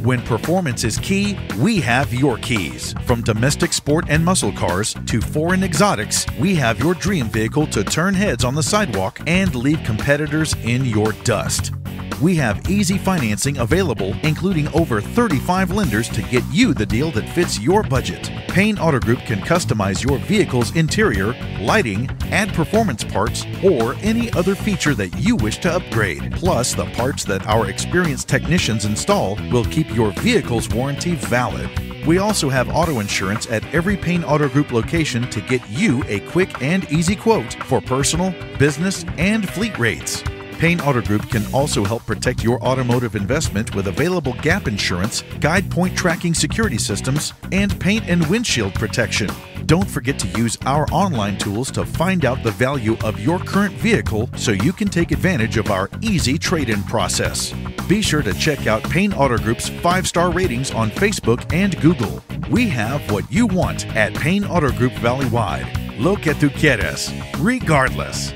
When performance is key, we have your keys. From domestic sport and muscle cars to foreign exotics, we have your dream vehicle to turn heads on the sidewalk and leave competitors in your dust. We have easy financing available, including over 35 lenders to get you the deal that fits your budget. Payne Auto Group can customize your vehicle's interior, lighting, add performance parts, or any other feature that you wish to upgrade. Plus, the parts that our experienced technicians install will keep your vehicle's warranty valid. We also have auto insurance at every Payne Auto Group location to get you a quick and easy quote for personal, business, and fleet rates. Payne Auto Group can also help protect your automotive investment with available gap insurance, guide point tracking security systems, and paint and windshield protection. Don't forget to use our online tools to find out the value of your current vehicle so you can take advantage of our easy trade-in process. Be sure to check out Payne Auto Group's 5-star ratings on Facebook and Google. We have what you want at Payne Auto Group Valley-wide. Lo que tú quieres, regardless.